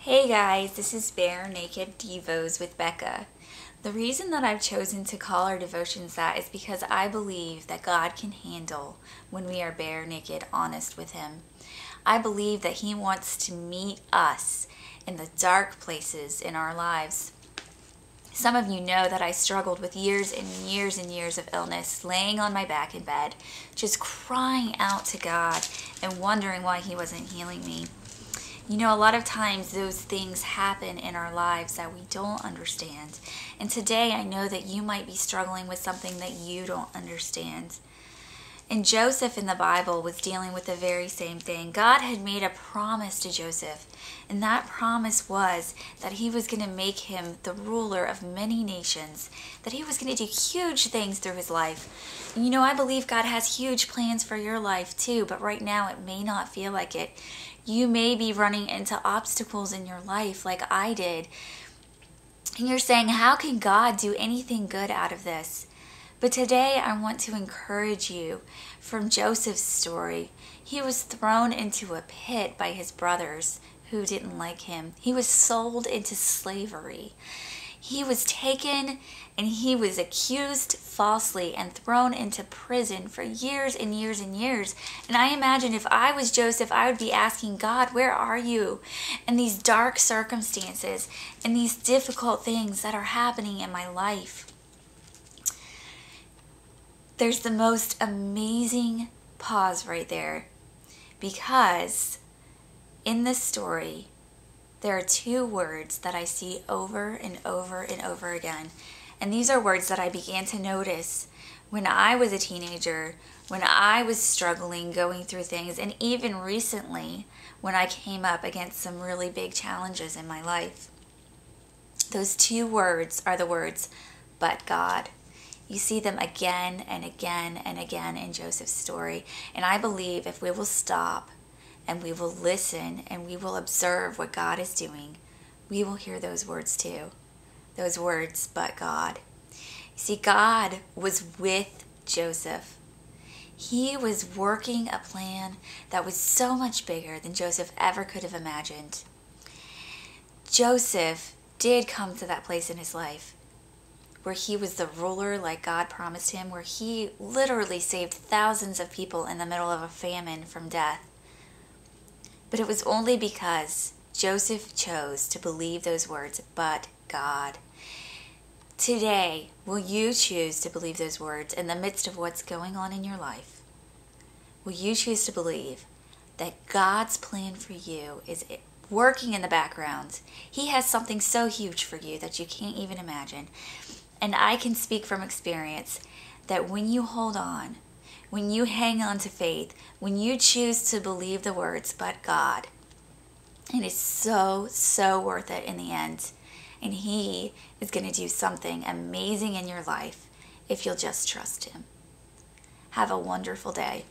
Hey guys, this is Bare Naked Devos with Bekah. The reason that I've chosen to call our devotions that is because I believe that God can handle when we are bare naked, honest with Him. I believe that He wants to meet us in the dark places in our lives. Some of you know that I struggled with years and years and years of illness, laying on my back in bed, just crying out to God and wondering why He wasn't healing me. You know, a lot of times those things happen in our lives that we don't understand. And today I know that you might be struggling with something that you don't understand. And Joseph in the Bible was dealing with the very same thing. God had made a promise to Joseph, and that promise was that He was going to make him the ruler of many nations, that He was going to do huge things through his life. And you know, I believe God has huge plans for your life too, but right now it may not feel like it. You may be running into obstacles in your life like I did. And you're saying, how can God do anything good out of this? But today I want to encourage you from Joseph's story. He was thrown into a pit by his brothers who didn't like him. He was sold into slavery. He was taken and he was accused falsely and thrown into prison for years and years and years. And I imagine if I was Joseph, I would be asking God, where are you? In these dark circumstances and these difficult things that are happening in my life. There's the most amazing pause right there, because in this story, there are two words that I see over and over and over again. And these are words that I began to notice when I was a teenager, when I was struggling, going through things, and even recently when I came up against some really big challenges in my life. Those two words are the words, but God. You see them again and again and again in Joseph's story. And I believe if we will stop and we will listen and we will observe what God is doing, we will hear those words too. Those words, but God. You see, God was with Joseph. He was working a plan that was so much bigger than Joseph ever could have imagined. Joseph did come to that place in his life where he was the ruler like God promised him, where he literally saved thousands of people in the middle of a famine from death. But it was only because Joseph chose to believe those words, but God. Today, will you choose to believe those words in the midst of what's going on in your life? Will you choose to believe that God's plan for you is working in the background? He has something so huge for you that you can't even imagine. And I can speak from experience that when you hold on, when you hang on to faith, when you choose to believe the words, but God, it is so, so worth it in the end. And He is going to do something amazing in your life if you'll just trust Him. Have a wonderful day.